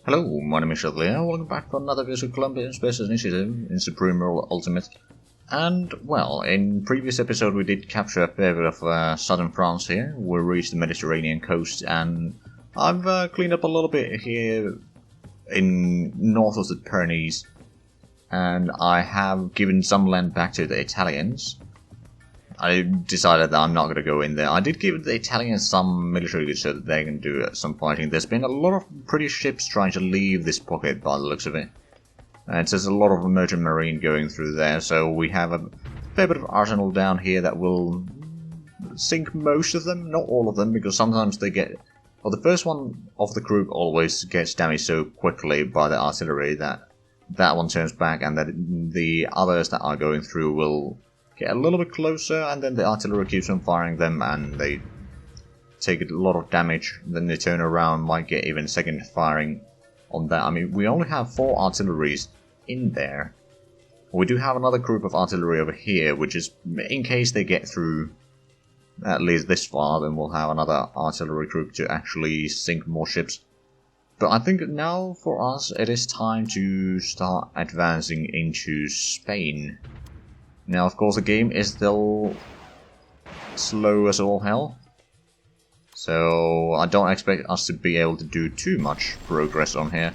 Hello, my name is Shadley. Welcome back for another video of Colombian Space Initiative in Supreme Role Ultimate. And, well, in previous episode we did capture a fair bit of southern France here. We reached the Mediterranean coast, and I've cleaned up a little bit here in north of the Pyrenees. And I have given some land back to the Italians. I decided that I'm not going to go in there. I did give the Italians some military goods so that they can do some fighting. There's been a lot of British ships trying to leave this pocket by the looks of it. And there's a lot of merchant marine going through there, so we have a fair bit of arsenal down here that will sink most of them, not all of them, because sometimes they get... Well, the first one of the group always gets damaged so quickly by the artillery that that one turns back, and that the others that are going through will get a little bit closer, and then the artillery keeps on firing them, and they take a lot of damage. Then they turn around, might get even second firing on that. I mean, we only have 4 artilleries in there. We do have another group of artillery over here, which is in case they get through at least this far, then we'll have another artillery group to actually sink more ships. But I think now for us it is time to start advancing into Spain. Now, of course, the game is still slow as all hell, so I don't expect us to be able to do too much progress on here.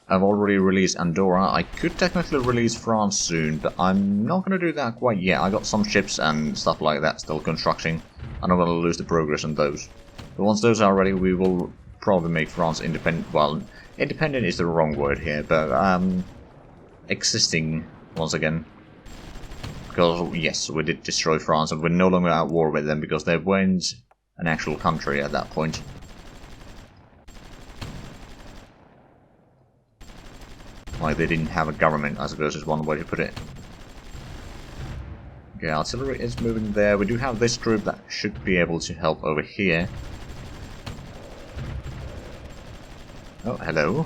I've already released Andorra. I could technically release France soon, but I'm not going to do that quite yet. I got some ships and stuff like that still constructing, and I'm going to lose the progress on those. But once those are ready, we will probably make France independent. Well, independent is the wrong word here, but existing once again. Because, yes, we did destroy France, and we're no longer at war with them, because they weren't an actual country at that point. Like, they didn't have a government, I suppose is one way to put it. Okay, artillery is moving there. We do have this group that should be able to help over here. Oh, hello.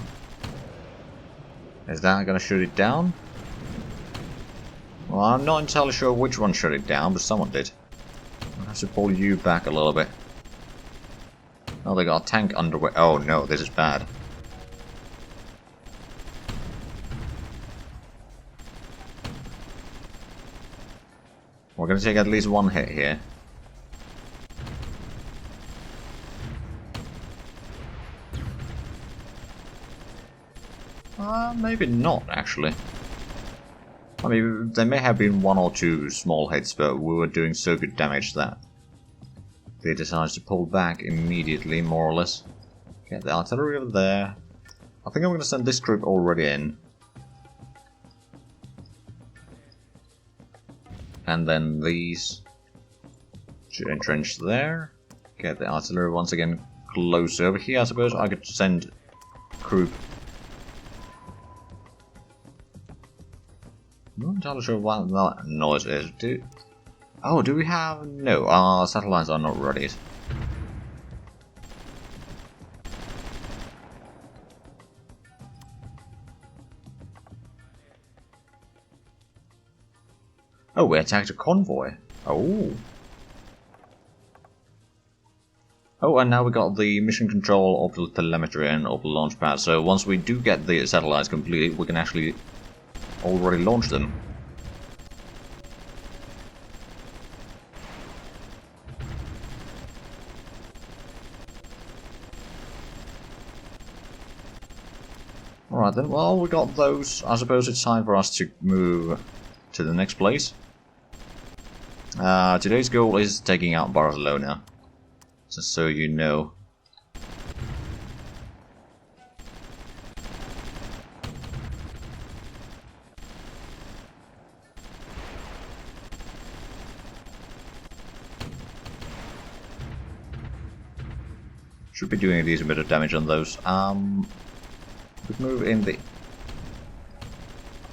Is that gonna shoot it down? Well, I'm not entirely sure which one shut it down, but someone did. I'll have to pull you back a little bit. Oh, they got a tank underway. Oh no, this is bad. We're gonna take at least one hit here. Maybe not, actually. I mean, there may have been 1 or 2 small hits, but we were doing so good damage that they decided to pull back immediately, more or less. Get the artillery over there. I think I'm going to send this group already in. And then these to entrench there. Get the artillery once again close over here. I suppose I could send group. I'm not entirely sure what that noise is. Do we have... No, our satellites are not ready. Oh, we attacked a convoy. Oh. Oh, and now we got the mission control of the telemetry and of the launch pad. So once we do get the satellites completed, we can actually already launched them. Alright then, well, we got those. I suppose it's time for us to move to the next place. Today's goal is taking out Barcelona, just so you know. Should be doing a decent bit of damage on those. We move in the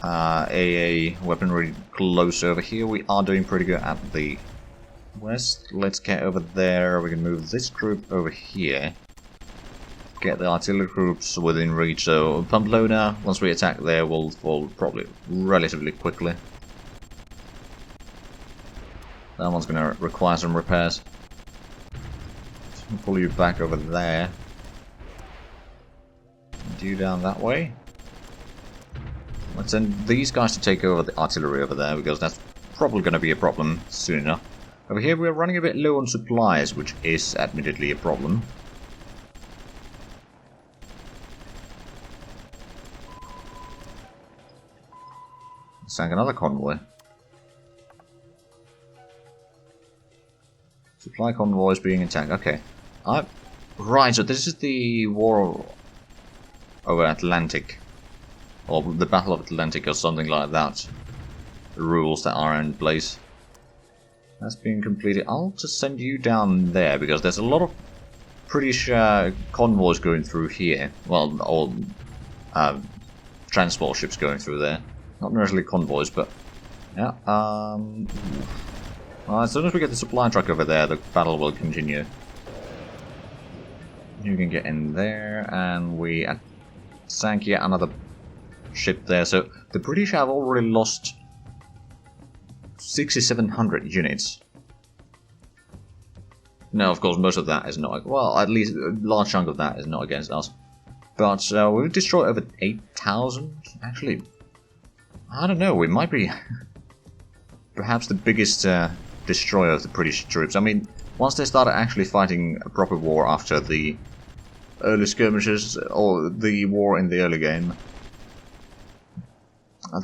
AA weaponry close over here. We are doing pretty good at the west. Let's get over there. We can move this group over here. Get the artillery groups within reach. So Pamplona, once we attack there, will fall probably relatively quickly. That one's going to require some repairs. Pull you back over there. Send you down that way. Let's send these guys to take over the artillery over there, because that's probably going to be a problem soon enough. Over here we're running a bit low on supplies, which is admittedly a problem. Sank another convoy. Supply convoy is being attacked. Okay. Right, so this is the war over Atlantic. Or the Battle of Atlantic or something like that. The rules that are in place. That's being completed. I'll just send you down there because there's a lot of British convoys going through here. Well, all transport ships going through there. Not necessarily convoys, but yeah. Well, as soon as we get the supply truck over there, the battle will continue. You can get in there, and we sank yet another ship there. So the British have already lost 6,700 units. Now, of course, most of that is not, well, at least a large chunk of that is not against us. But we've destroyed over 8,000. Actually, I don't know, we might be perhaps the biggest destroyer of the British troops. I mean, once they started actually fighting a proper war after the early skirmishes, or the war in the early game,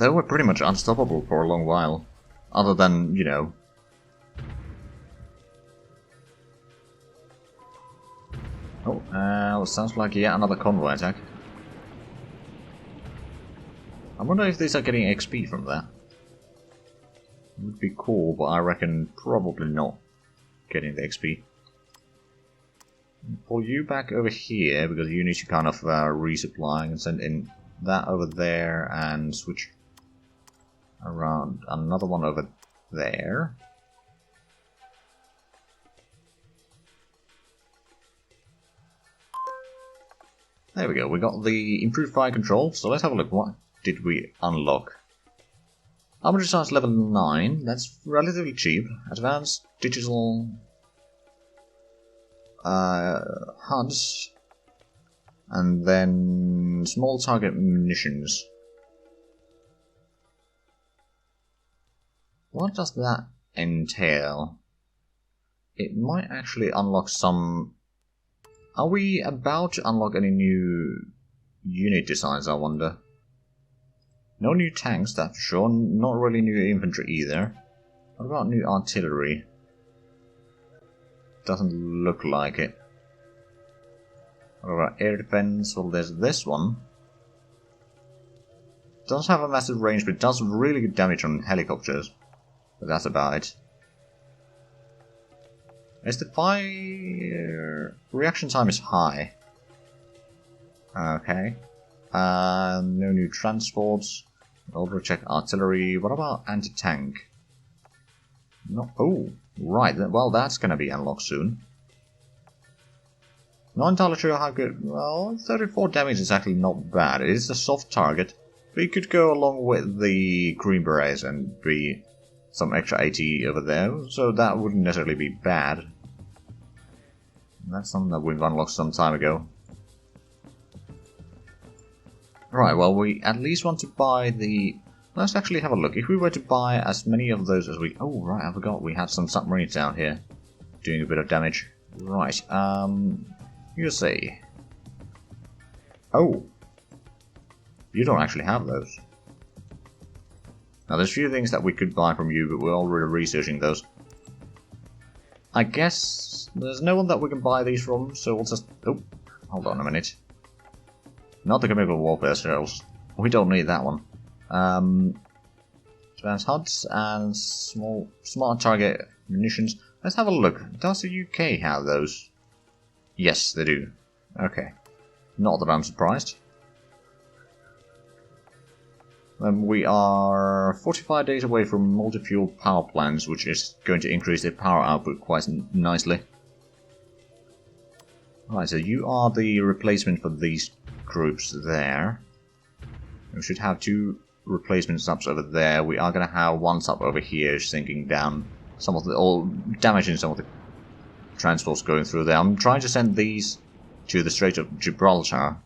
they were pretty much unstoppable for a long while. Other than, you know... Oh, sounds like yet another convoy attack. I wonder if these are getting XP from that. It would be cool, but I reckon probably not getting the XP. Pull you back over here, because you need to kind of resupply, and send in that over there, and switch around another one over there. There we go, we got the improved fire control, so let's have a look. What did we unlock? Armor designs level 9, that's relatively cheap. Advanced digital HUDs, and then small target munitions. What does that entail? It might actually unlock some... Are we about to unlock any new unit designs, I wonder? No new tanks, that's for sure. Not really new infantry either. What about new artillery? Doesn't look like it. What about air defense? Well, there's this one. Does have a massive range, but it does really good damage on helicopters. But that's about it. Is the fire reaction time is high? Okay. No new transports. Over check artillery. What about anti-tank? No. Oh, right. Well, that's going to be unlocked soon. Not entirely sure how good. Well, 34 damage is actually not bad. It is a soft target. We could go along with the Green Berets and be some extra 80 over there, so that wouldn't necessarily be bad. That's something that we've unlocked some time ago. Right, well, we at least want to buy the... Let's actually have a look. If we were to buy as many of those as we... Oh, right, I forgot we had some submarines down here doing a bit of damage. Right, you say... Oh! You don't actually have those. Now, there's a few things that we could buy from you, but we're already researching those. I guess there's no one that we can buy these from, so we'll just... Oh, hold on a minute. Not the chemical warfare cells. We don't need that one. Advanced HUDs and smart target munitions. Let's have a look. Does the UK have those? Yes, they do. Okay. Not that I'm surprised. We are 45 days away from multi-fuel power plants, which is going to increase their power output quite nicely. Right, so you are the replacement for these groups there. We should have 2 replacement subs over there. We are going to have 1 sub over here sinking down some of the... or damaging some of the transports going through there. I'm trying to send these to the Strait of Gibraltar.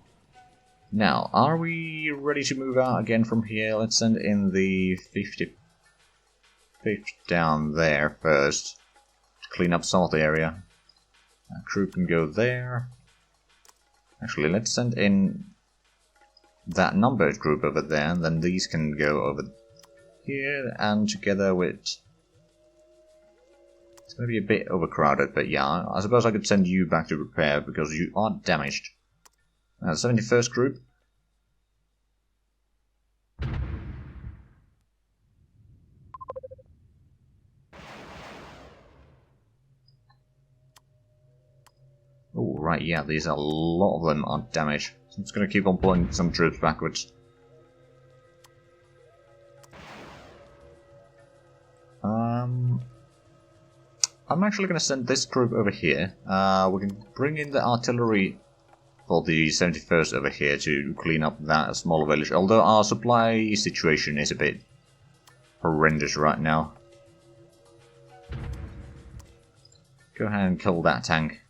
Now, are we ready to move out again from here? Let's send in the 55th down there first to clean up some of the area. That crew can go there. Actually, let's send in that numbered group over there, and then these can go over here, and together with... It's going to be a bit overcrowded, but yeah, I suppose I could send you back to repair, because you are damaged. 71st group. Oh, right, yeah, these are a lot of them are damaged. So I'm just going to keep on pulling some troops backwards. I'm actually going to send this group over here. We can bring in the artillery for the 71st over here to clean up that small village. Although our supply situation is a bit horrendous right now. Go ahead and kill that tank.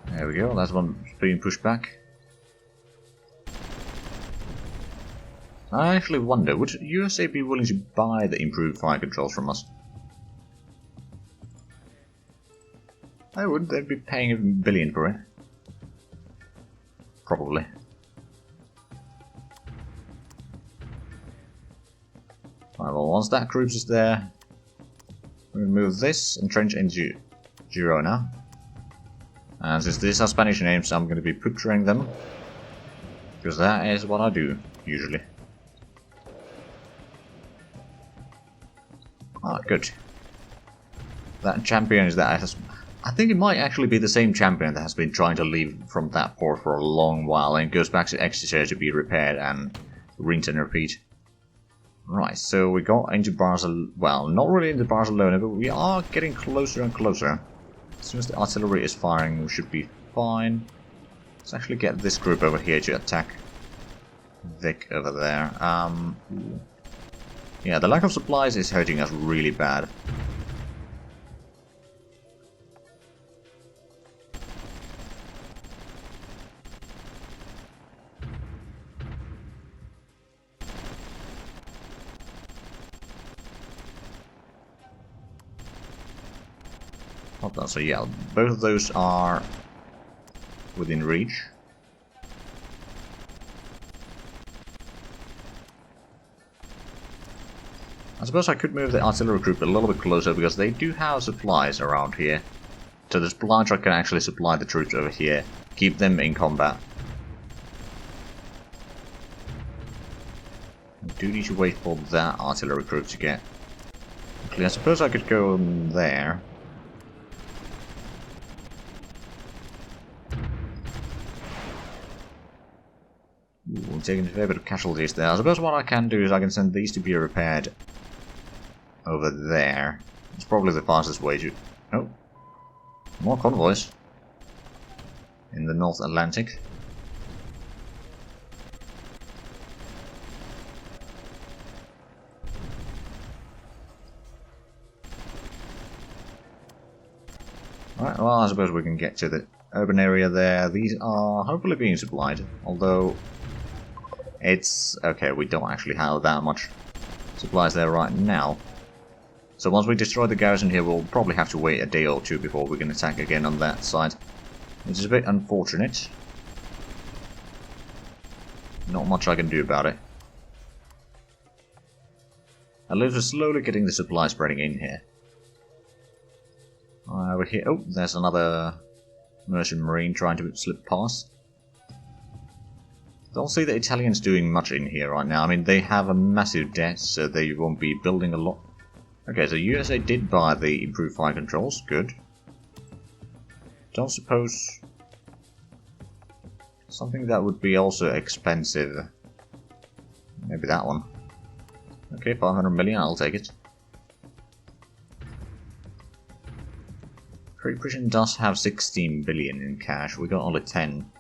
There we go, that's one being pushed back. I actually wonder, would USA be willing to buy the improved fire controls from us? I would, they'd be paying $1 billion for it. Probably. Right, well, once that cruise is there, we move this and trench into Girona. And since these are Spanish names, I'm going to be butchering them. Because that is what I do, usually. Ah, good. That champion is that has... I think it might actually be the same champion that has been trying to leave from that port for a long while and goes back to Exeter to be repaired and rinse and repeat. Right, so we got into Barcelona... Well, not really into Barcelona, but we are getting closer and closer. As soon as the artillery is firing, we should be fine. Let's actually get this group over here to attack Vic over there. Yeah, the lack of supplies is hurting us really bad. Hold on, so yeah, both of those are within reach. I suppose I could move the artillery group a little bit closer because they do have supplies around here. So the supply truck can actually supply the troops over here, keep them in combat. I do need to wait for that artillery group to get. Actually, I suppose I could go there. We're taking a fair bit of casualties there. I suppose what I can do is I can send these to be repaired over there. It's probably the fastest way to... Oh. More convoys. In the North Atlantic. Alright, well I suppose we can get to the urban area there. These are hopefully being supplied. Although... It's... Okay, we don't actually have that much supplies there right now. So once we destroy the garrison here, we'll probably have to wait a day or two before we can attack again on that side. Which is a bit unfortunate. Not much I can do about it. At least we're slowly getting the supply spreading in here. Over here... Oh, there's another merchant marine trying to slip past. Don't see the Italians doing much in here right now. I mean, they have a massive debt, so they won't be building a lot. Okay, so USA did buy the improved fire controls. Good. Don't suppose... Something that would be also expensive. Maybe that one. Okay, 500 million, I'll take it. Great Britain does have 16 billion in cash. We got only 10.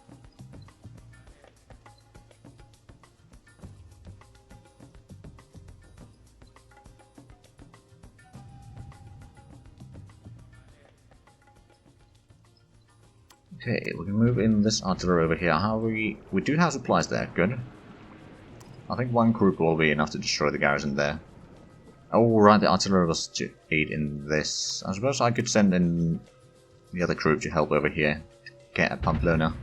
Okay, we can move in this artillery over here. How we do have supplies there, good. I think one group will be enough to destroy the garrison there. Oh right, the artillery was to aid in this. I suppose I could send in the other group to help over here to get at Pamplona.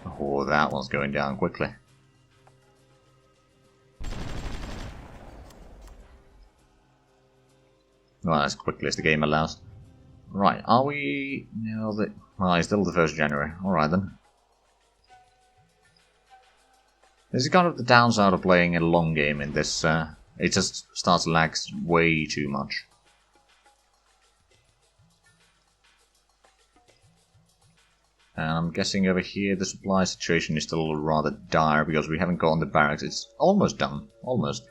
Oh, that one's going down quickly. Well, as quickly as the game allows. Right, are we... No, well, it's still the 1st of January. Alright then. This is kind of the downside of playing a long game in this. It just starts to lag way too much. And I'm guessing over here the supply situation is still rather dire because we haven't gotten the barracks. It's almost done. Almost.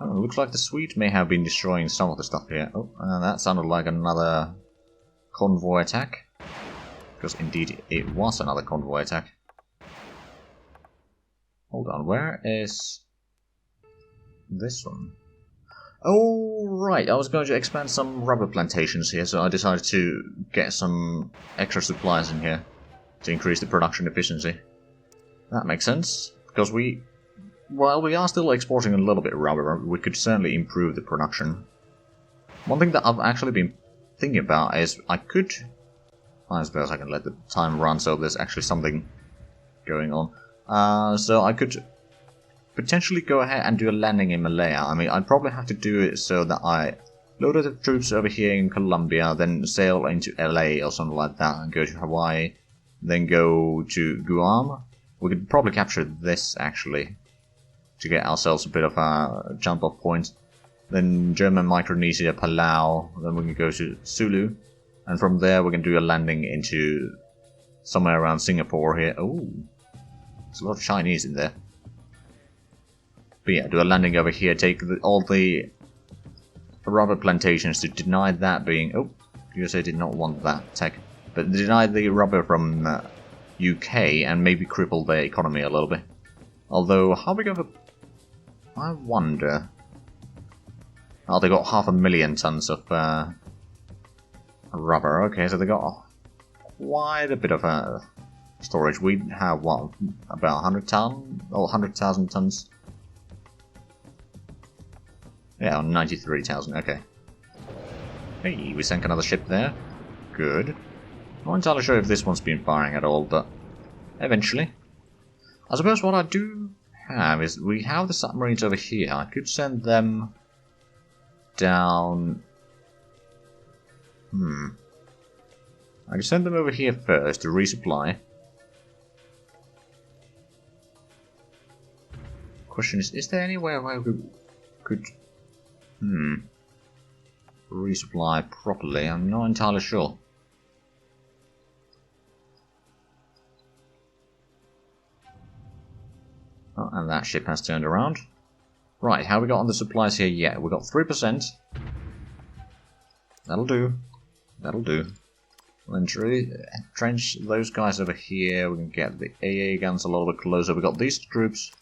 Oh, it looks like the Swedes may have been destroying some of the stuff here. Oh, that sounded like another convoy attack. Because indeed it was another convoy attack. Hold on, where is this one? Oh, right, I was going to expand some rubber plantations here, so I decided to get some extra supplies in here to increase the production efficiency. That makes sense, because while we are still exporting a little bit of rubber, we could certainly improve the production. One thing that I've actually been thinking about is I suppose I can let the time run so there's actually something going on. So I could potentially go ahead and do a landing in Malaya. I mean, I'd probably have to do it so that I load the troops over here in Colombia, then sail into LA or something like that, and go to Hawaii, then go to Guam. We could probably capture this, actually, to get ourselves a bit of a jump-off point. Then German Micronesia, Palau, then we can go to Sulu, and from there we can do a landing into somewhere around Singapore here. Oh, there's a lot of Chinese in there. But yeah, do a landing over here, take all the rubber plantations to deny that being... Oh, USA did not want that tech. But deny the rubber from UK and maybe cripple their economy a little bit. Although, how big of a... I wonder... Oh, they got 500,000 tons of rubber. Okay, so they got quite a bit of storage. We have, what, about 100,000 or 100,000 tons? Yeah, 93,000, okay. Hey, we sank another ship there. Good. Not entirely sure if this one's been firing at all, but eventually. I suppose what I do have is, we have the submarines over here. I could send them down... I could send them over here first to resupply. Question is there anywhere where we could... resupply properly? I'm not entirely sure. Oh, and that ship has turned around. Right, how we got on the supplies here? Yeah, we got 3%. That'll do. That'll do. We'll entrench those guys over here. We can get the AA guns a little bit closer. We got these troops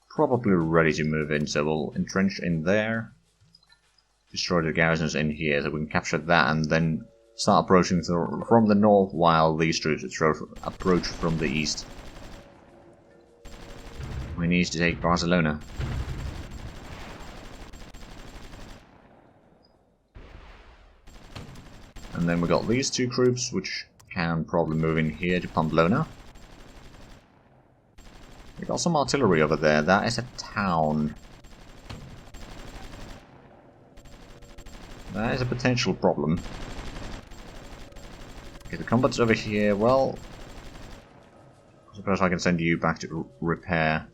probably ready to move in, so we'll entrench in there. Destroy the garrisons in here, so we can capture that and then start approaching from the north while these troops approach from the east. We need to take Barcelona. And then we got these two groups, which can probably move in here to Pamplona. We got some artillery over there. That is a town. That is a potential problem. Okay, the combat's over here. Well, I suppose I can send you back to repair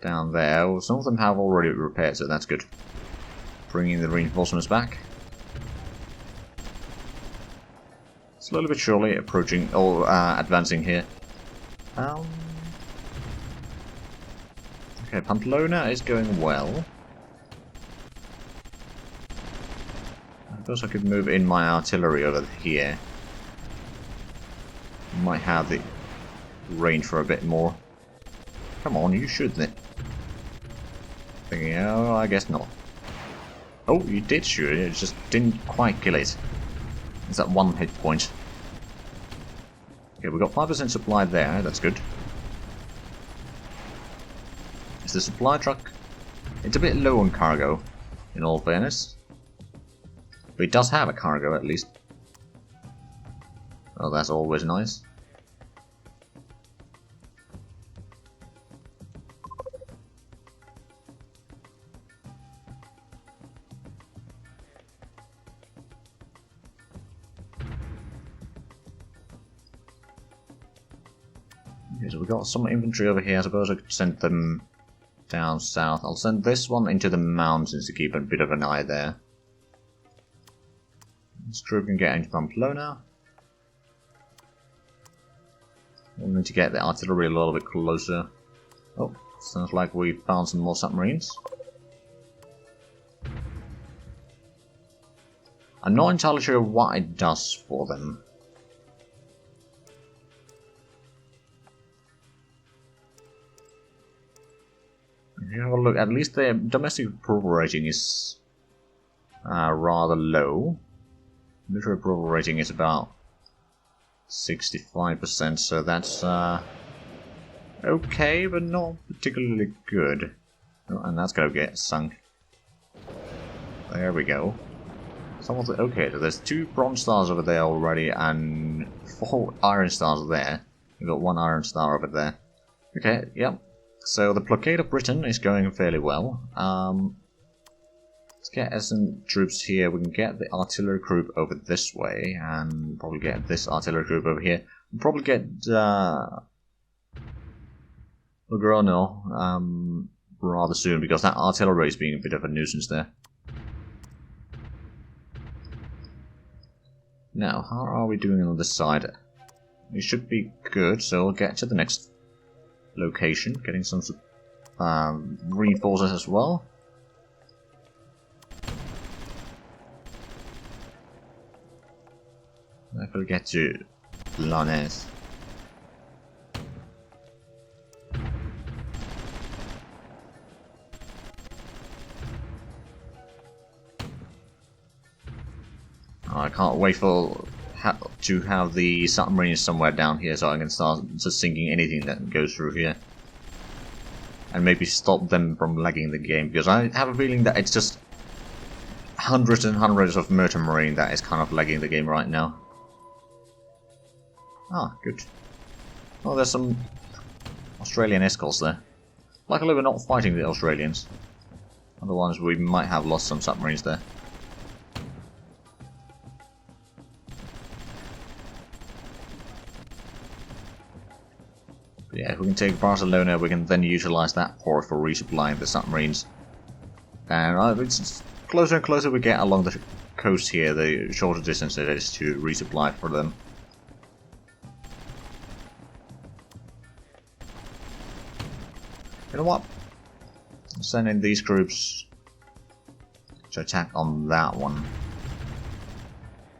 down there. Well, some of them have already repaired, so that's good. Bringing the reinforcements back. Slowly but surely approaching, or advancing here. Okay, Pamplona is going well. I suppose I could move in my artillery over here. Might have the range for a bit more. Come on, you should then. Thinking, oh, I guess not. Oh, you did shoot it, it just didn't quite kill it. It's that 1 hit point. Okay, we got 5% supply there, that's good. Is the supply truck... It's a bit low on cargo, in all fairness. But it does have a cargo, at least. Well, that's always nice. Okay, so we got some infantry over here. I suppose I could send them down south. I'll send this one into the mountains to keep a bit of an eye there. This troop can get into Pamplona. We'll need to get the artillery a little bit closer. Oh, sounds like we found some more submarines. I'm not entirely sure what it does for them. If you have a look, at least their domestic approval rating is rather low. Military approval rating is about 65%, so that's okay, but not particularly good. Oh, and that's gonna get sunk. There we go. Okay, so there's 2 bronze stars over there already, and 4 iron stars there. We've got 1 iron star over there. Okay, yep. So the blockade of Britain is going fairly well. Let's get some troops here. We can get the artillery group over this way, and probably get this artillery group over here. We'll probably get Logrono rather soon, because that artillery is being a bit of a nuisance there. Now, how are we doing on this side? We should be good, so we'll get to the next location, getting some reinforcements as well. I could get to Lanez. I can't wait for to have the submarines somewhere down here, so I can start just sinking anything that goes through here, and maybe stop them from lagging the game, because I have a feeling that it's just hundreds and hundreds of Merchant Marine that is kind of lagging the game right now. Ah, good. Oh, there's some Australian escorts there. Luckily we're not fighting the Australians. Otherwise we might have lost some submarines there. But yeah, if we can take Barcelona, we can then utilize that port for resupplying the submarines. And it's closer and closer we get along the coast here, the shorter distance it is to resupply for them. You know what? I'll send in these groups to attack on that one.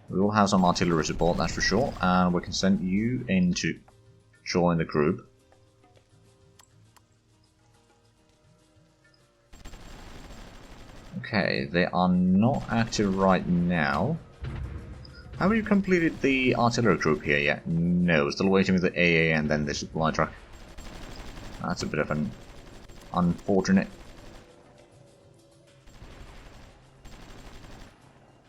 We will have some artillery support, that's for sure, and we can send you in to join the group. Okay, they are not active right now. Have you completed the artillery group here yet? No, still waiting with the AA and then the supply truck. That's a bit of an unfortunate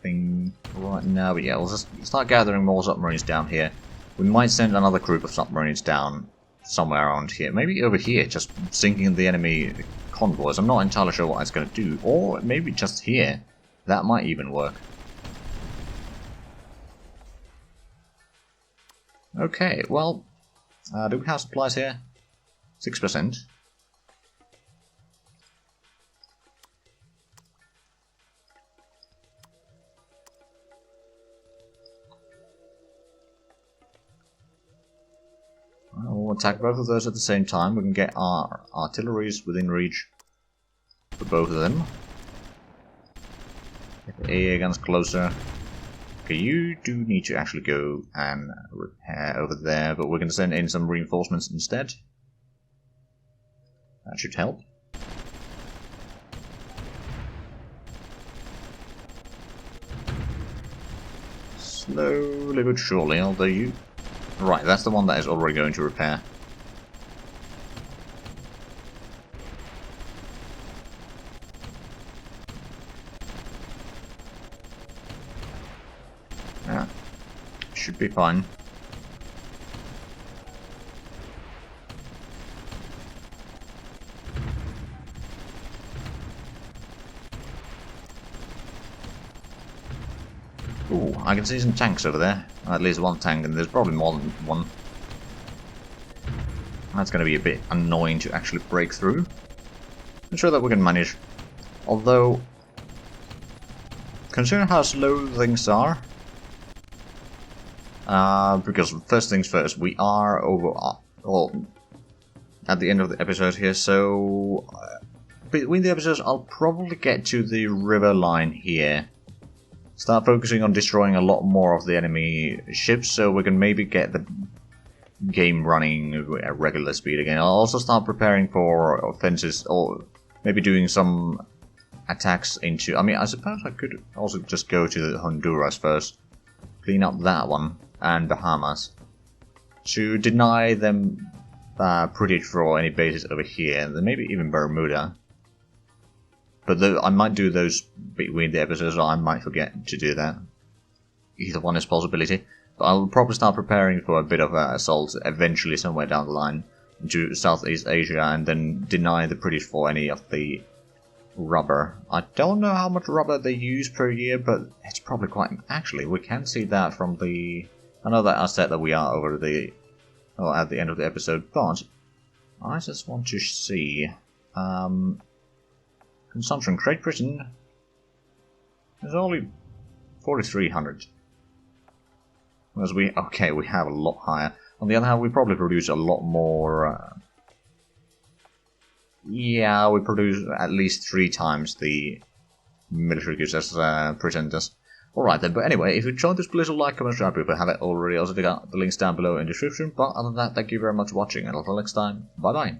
thing right now, but yeah, we'll just start gathering more submarines down here. We might send another group of submarines down somewhere around here, maybe over here, just sinking the enemy convoys. I'm not entirely sure what it's going to do, or maybe just here. That might even work. Okay, well, do we have supplies here? 6%. We'll attack both of those at the same time. We can get our artilleries within reach for both of them. Get the AA guns closer. Okay, you do need to actually go and repair over there, but we're going to send in some reinforcements instead. That should help. Slowly but surely, although you... Right, that's the one that is already going to repair. Yeah, should be fine. Ooh, I can see some tanks over there. At least one tank, and there's probably more than one. That's going to be a bit annoying to actually break through. I'm sure that we can manage. Although, considering how slow things are, because first things first, we are over, well, at the end of the episode here, so between the episodes I'll probably get to the river line here. Start focusing on destroying a lot more of the enemy ships, so we can maybe get the game running at regular speed again. I'll also start preparing for offenses, or maybe doing some attacks into... I mean, I suppose I could also just go to Honduras first, clean up that one, and Bahamas, to deny them privilege for any bases over here, and then maybe even Bermuda. But I might do those between the episodes, or I might forget to do that. Either one is a possibility. But I'll probably start preparing for a bit of an assault eventually somewhere down the line into Southeast Asia, and then deny the British for any of the rubber. I don't know how much rubber they use per year, but it's probably quite... Actually, we can see that from the... I know that I said that we are over the... Well, at the end of the episode, but I just want to see... Consumption, Great Britain is only 4,300. Whereas we have a lot higher. On the other hand, we probably produce a lot more. Yeah, we produce at least 3 times the military goods as Britain does. Alright then, but anyway, if you enjoyed this, please like, comment, subscribe if you haven't already. Also, check out the links down below in the description. But other than that, thank you very much for watching, and until next time, bye bye.